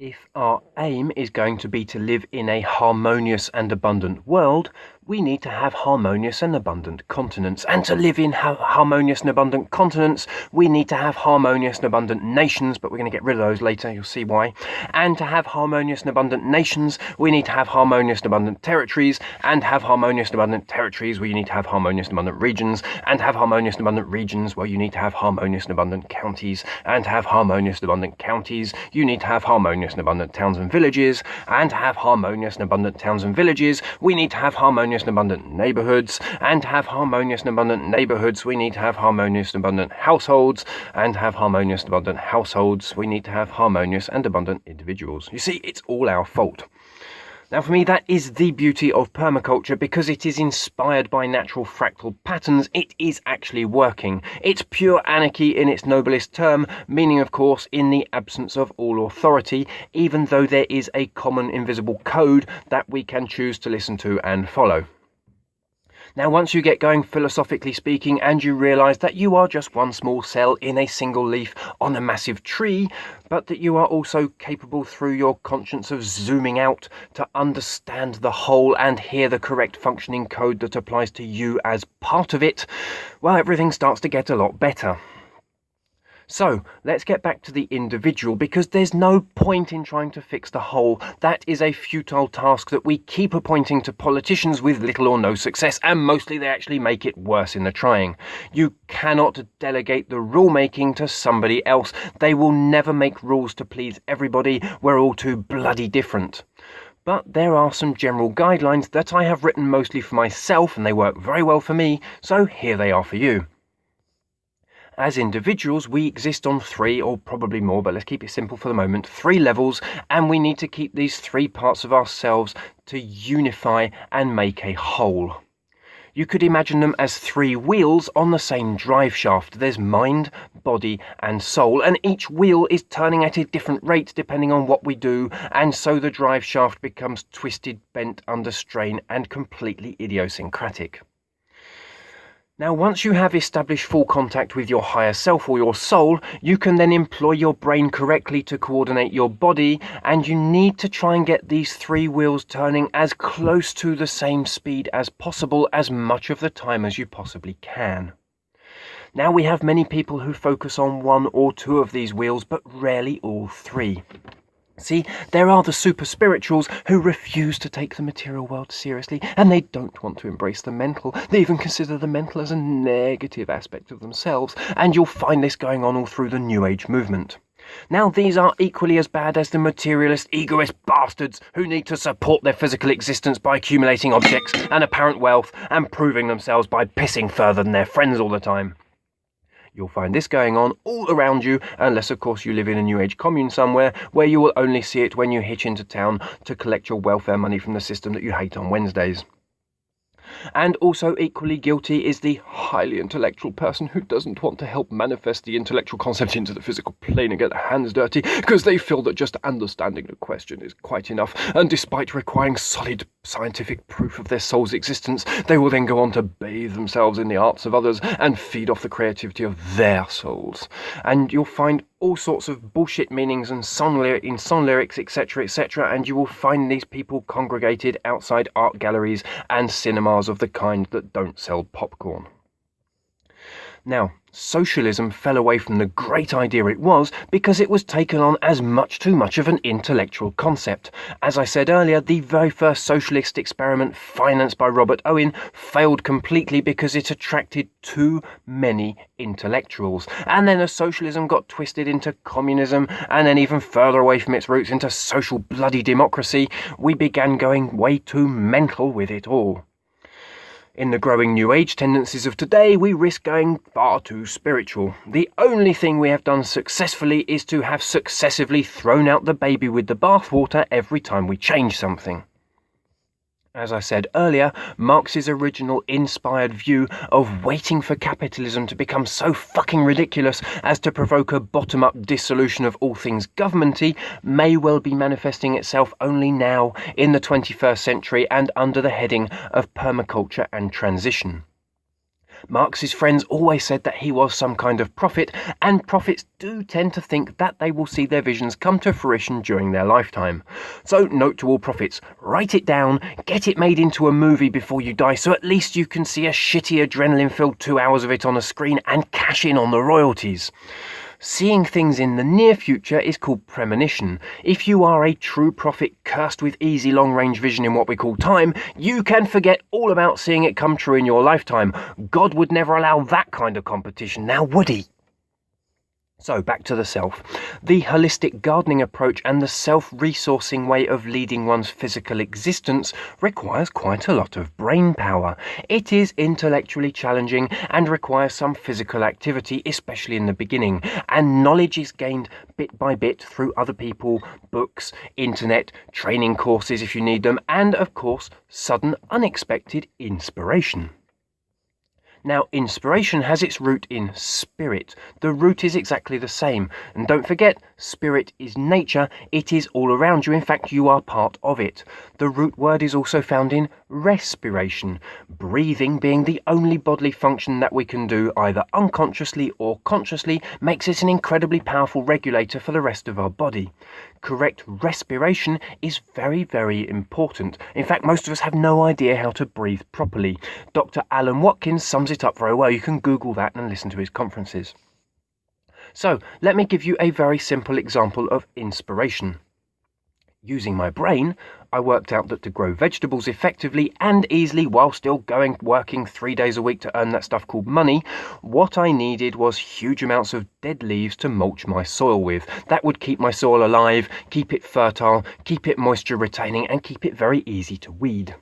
If our aim is going to be to live in a harmonious and abundant world, we need to have harmonious and abundant continents. And to live in harmonious and abundant continents, we need to have harmonious and abundant nations, but we're going to get rid of those later, you'll see why. And to have harmonious and abundant nations, we need to have harmonious and abundant territories, and have harmonious and abundant territories, we need to have harmonious and abundant regions, and have harmonious and abundant regions, well, you need to have harmonious and abundant counties, and to have harmonious and abundant counties, you need to have harmonious and abundant towns and villages, and to have harmonious and abundant towns and villages, we need to have harmonious and abundant neighbourhoods, and to have harmonious and abundant neighbourhoods, we need to have harmonious and abundant households, and to have harmonious and abundant households, we need to have harmonious and abundant individuals. You see, it's all our fault. Now, for me, that is the beauty of permaculture, because it is inspired by natural fractal patterns. It is actually working. It's pure anarchy in its noblest term, meaning, of course, in the absence of all authority, even though there is a common invisible code that we can choose to listen to and follow. Now, once you get going philosophically speaking, and you realise that you are just one small cell in a single leaf on a massive tree, but that you are also capable through your conscience of zooming out to understand the whole and hear the correct functioning code that applies to you as part of it, well, everything starts to get a lot better. So, let's get back to the individual, because there's no point in trying to fix the whole. That is a futile task that we keep appointing to politicians with little or no success, and mostly they actually make it worse in the trying. You cannot delegate the rule-making to somebody else. They will never make rules to please everybody. We're all too bloody different. But there are some general guidelines that I have written mostly for myself, and they work very well for me, so here they are for you. As individuals, we exist on 3, or probably more, but let's keep it simple for the moment, 3 levels, and we need to keep these 3 parts of ourselves to unify and make a whole. You could imagine them as 3 wheels on the same drive shaft. There's mind, body, and soul, and each wheel is turning at a different rate depending on what we do, and so the drive shaft becomes twisted, bent under strain, and completely idiosyncratic. Now, once you have established full contact with your higher self or your soul, you can then employ your brain correctly to coordinate your body, and you need to try and get these 3 wheels turning as close to the same speed as possible as much of the time as you possibly can. Now, we have many people who focus on 1 or 2 of these wheels, but rarely all 3. See, there are the super spirituals who refuse to take the material world seriously, and they don't want to embrace the mental. They even consider the mental as a negative aspect of themselves, and you'll find this going on all through the New Age movement. Now, these are equally as bad as the materialist, egoist bastards who need to support their physical existence by accumulating objects and apparent wealth and proving themselves by pissing further than their friends all the time. You'll find this going on all around you, unless of course you live in a New Age commune somewhere, where you will only see it when you hitch into town to collect your welfare money from the system that you hate on Wednesdays. And also equally guilty is the highly intellectual person who doesn't want to help manifest the intellectual concept into the physical plane and get their hands dirty, because they feel that just understanding the question is quite enough, and despite requiring solid scientific proof of their soul's existence, they will then go on to bathe themselves in the arts of others and feed off the creativity of their souls. And you'll find all sorts of bullshit meanings and song lyrics, etc., and you will find these people congregated outside art galleries and cinemas of the kind that don't sell popcorn. Now, socialism fell away from the great idea it was because it was taken on as much too much of an intellectual concept. As I said earlier, the very first socialist experiment financed by Robert Owen failed completely because it attracted too many intellectuals. And then as socialism got twisted into communism, and then even further away from its roots into social bloody democracy, we began going way too mental with it all. In the growing New Age tendencies of today, we risk going far too spiritual. The only thing we have done successfully is to have successively thrown out the baby with the bathwater every time we change something. As I said earlier, Marx's original inspired view of waiting for capitalism to become so fucking ridiculous as to provoke a bottom-up dissolution of all things governmenty may well be manifesting itself only now in the 21st century and under the heading of permaculture and transition. Marx's friends always said that he was some kind of prophet, and prophets do tend to think that they will see their visions come to fruition during their lifetime. So note to all prophets, write it down, get it made into a movie before you die, so at least you can see a shitty adrenaline-filled 2 hours of it on a screen and cash in on the royalties. Seeing things in the near future is called premonition. If you are a true prophet cursed with easy long-range vision in what we call time, you can forget all about seeing it come true in your lifetime. God would never allow that kind of competition, now would he? So, back to the self. The holistic gardening approach and the self-resourcing way of leading one's physical existence requires quite a lot of brain power. It is intellectually challenging and requires some physical activity, especially in the beginning, and knowledge is gained bit by bit through other people, books, internet, training courses if you need them, and of course, sudden unexpected inspiration. Now, inspiration has its root in spirit. The root is exactly the same. And don't forget, spirit is nature. It is all around you. In fact, you are part of it. The root word is also found in respiration. Breathing, being the only bodily function that we can do either unconsciously or consciously, makes it an incredibly powerful regulator for the rest of our body. Correct respiration is very, very important. In fact, most of us have no idea how to breathe properly. Dr. Alan Watkins sums it up very well. You can Google that and listen to his conferences. So, let me give you a very simple example of inspiration. Using my brain, I worked out that to grow vegetables effectively and easily while still working 3 days a week to earn that stuff called money, what I needed was huge amounts of dead leaves to mulch my soil with. That would keep my soil alive, keep it fertile, keep it moisture retaining, and keep it very easy to weed.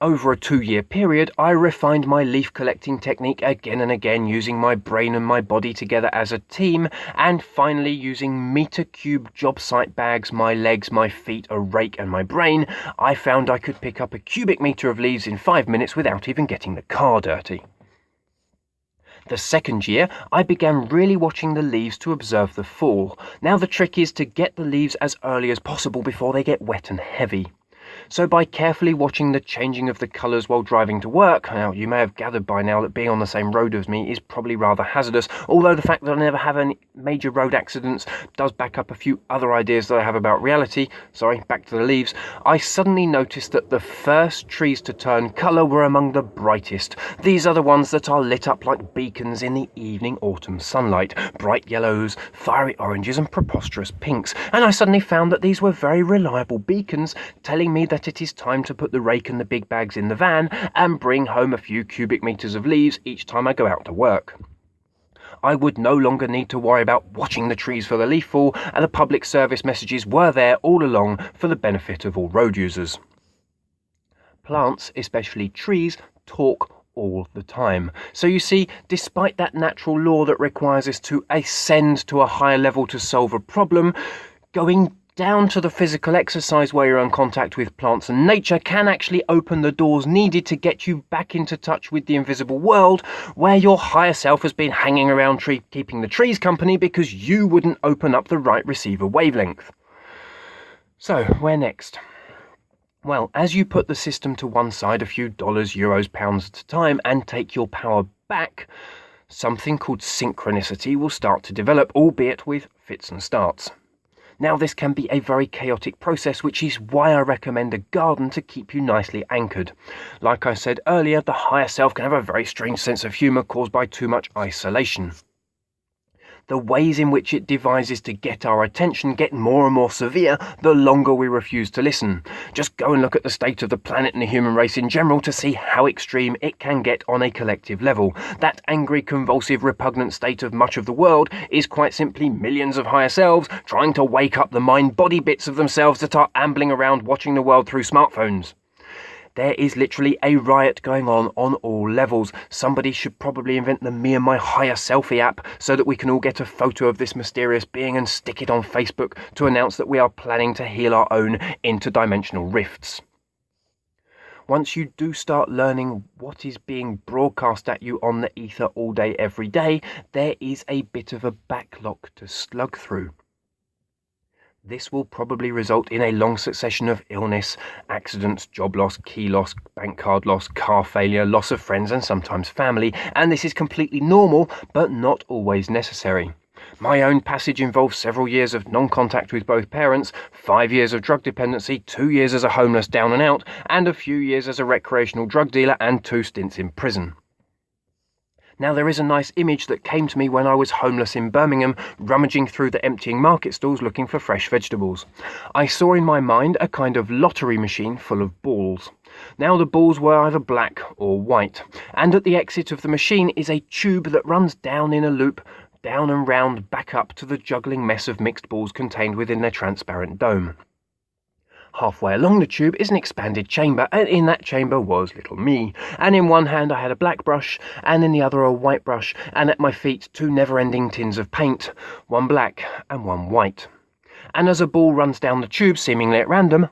Over a 2-year period, I refined my leaf collecting technique again and again, using my brain and my body together as a team, and finally using meter cube job site bags, my legs, my feet, a rake and my brain, I found I could pick up a cubic meter of leaves in 5 minutes without even getting the car dirty. The second year, I began really watching the leaves to observe the fall. Now the trick is to get the leaves as early as possible before they get wet and heavy. So by carefully watching the changing of the colours while driving to work, now you may have gathered by now that being on the same road as me is probably rather hazardous, although the fact that I never have any major road accidents does back up a few other ideas that I have about reality. Sorry, back to the leaves. I suddenly noticed that the first trees to turn colour were among the brightest. These are the ones that are lit up like beacons in the evening autumn sunlight, bright yellows, fiery oranges and preposterous pinks, and I suddenly found that these were very reliable beacons telling me that it is time to put the rake and the big bags in the van and bring home a few cubic meters of leaves each time I go out to work. I would no longer need to worry about watching the trees for the leaf fall, and the public service messages were there all along for the benefit of all road users. Plants, especially trees, talk all the time. So you see, despite that natural law that requires us to ascend to a higher level to solve a problem, going down to the physical exercise where you're in contact with plants and nature can actually open the doors needed to get you back into touch with the invisible world, where your higher self has been hanging around keeping the trees company because you wouldn't open up the right receiver wavelength. So, where next? Well, as you put the system to one side a few dollars, euros, pounds at a time and take your power back, something called synchronicity will start to develop, albeit with fits and starts. Now, this can be a very chaotic process, which is why I recommend a garden to keep you nicely anchored. Like I said earlier, the higher self can have a very strange sense of humour caused by too much isolation. The ways in which it devises to get our attention get more and more severe the longer we refuse to listen. Just go and look at the state of the planet and the human race in general to see how extreme it can get on a collective level. That angry, convulsive, repugnant state of much of the world is quite simply millions of higher selves trying to wake up the mind-body bits of themselves that are ambling around watching the world through smartphones. There is literally a riot going on all levels. Somebody should probably invent the Me and My Higher Selfie app so that we can all get a photo of this mysterious being and stick it on Facebook to announce that we are planning to heal our own interdimensional rifts. Once you do start learning what is being broadcast at you on the ether all day, every day, there is a bit of a backlog to slug through. This will probably result in a long succession of illness, accidents, job loss, key loss, bank card loss, car failure, loss of friends and sometimes family, and this is completely normal but not always necessary. My own passage involved several years of non-contact with both parents, 5 years of drug dependency, 2 years as a homeless down and out, and a few years as a recreational drug dealer and 2 stints in prison. Now there is a nice image that came to me when I was homeless in Birmingham, rummaging through the emptying market stalls looking for fresh vegetables. I saw in my mind a kind of lottery machine full of balls. Now the balls were either black or white, and at the exit of the machine is a tube that runs down in a loop, down and round back up to the juggling mess of mixed balls contained within their transparent dome. Halfway along the tube is an expanded chamber, and in that chamber was little me, and in one hand I had a black brush, and in the other a white brush, and at my feet 2 never-ending tins of paint, one black and one white. And as a ball runs down the tube, seemingly at random,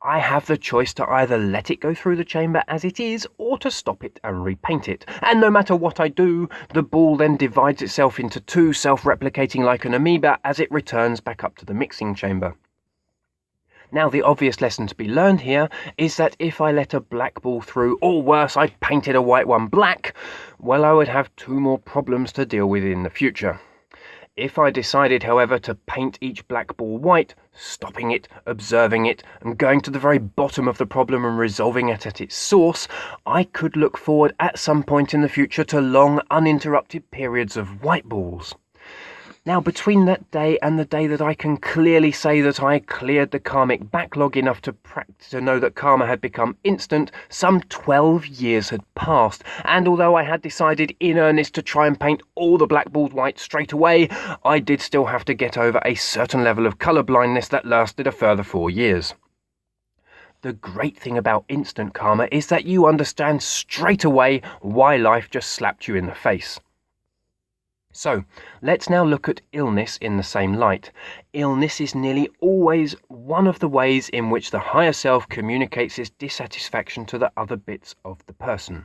I have the choice to either let it go through the chamber as it is, or to stop it and repaint it. And no matter what I do, the ball then divides itself into 2, self-replicating like an amoeba as it returns back up to the mixing chamber. Now the obvious lesson to be learned here is that if I let a black ball through, or worse, I painted a white one black, well, I would have 2 more problems to deal with in the future. If I decided, however, to paint each black ball white, stopping it, observing it, and going to the very bottom of the problem and resolving it at its source, I could look forward at some point in the future to long, uninterrupted periods of white balls. Now, between that day and the day that I can clearly say that I cleared the karmic backlog enough to know that karma had become instant, some 12 years had passed, and although I had decided in earnest to try and paint all the black balls white straight away, I did still have to get over a certain level of colour blindness that lasted a further 4 years. The great thing about instant karma is that you understand straight away why life just slapped you in the face. So, let's now look at illness in the same light. Illness is nearly always one of the ways in which the higher self communicates its dissatisfaction to the other bits of the person.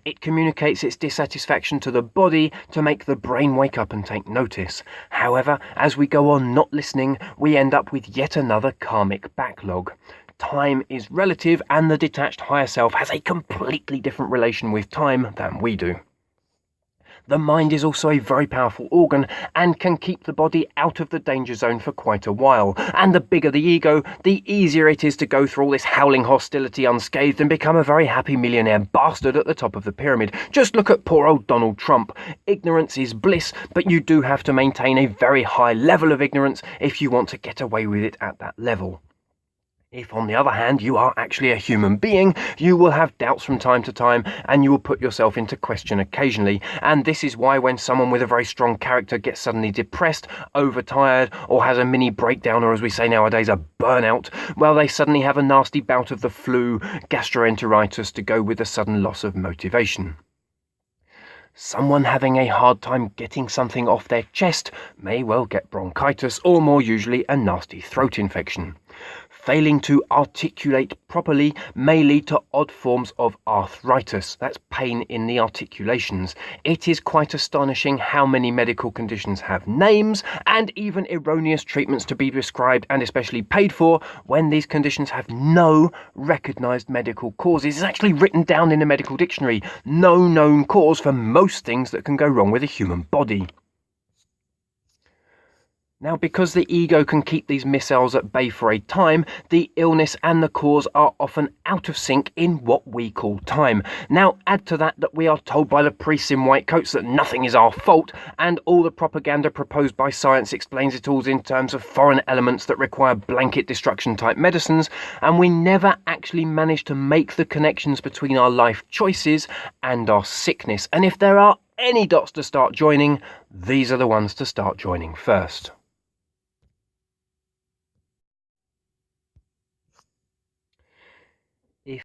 It communicates its dissatisfaction to the body to make the brain wake up and take notice. However, as we go on not listening, we end up with yet another karmic backlog. Time is relative, and the detached higher self has a completely different relation with time than we do. The mind is also a very powerful organ and can keep the body out of the danger zone for quite a while. And the bigger the ego, the easier it is to go through all this howling hostility unscathed and become a very happy millionaire bastard at the top of the pyramid. Just look at poor old Donald Trump. Ignorance is bliss, but you do have to maintain a very high level of ignorance if you want to get away with it at that level. If, on the other hand, you are actually a human being, you will have doubts from time to time, and you will put yourself into question occasionally. And this is why when someone with a very strong character gets suddenly depressed, overtired, or has a mini breakdown, or as we say nowadays, a burnout, well, they suddenly have a nasty bout of the flu, gastroenteritis to go with a sudden loss of motivation. Someone having a hard time getting something off their chest may well get bronchitis, or more usually a nasty throat infection. Failing to articulate properly may lead to odd forms of arthritis. That's pain in the articulations. It is quite astonishing how many medical conditions have names and even erroneous treatments to be prescribed and especially paid for when these conditions have no recognised medical causes. It's actually written down in a medical dictionary. No known cause for most things that can go wrong with a human body. Now, because the ego can keep these missiles at bay for a time, the illness and the cause are often out of sync in what we call time. Now, add to that we are told by the priests in white coats that nothing is our fault, and all the propaganda proposed by science explains it all in terms of foreign elements that require blanket destruction type medicines, and we never actually manage to make the connections between our life choices and our sickness. And if there are any dots to start joining, these are the ones to start joining first.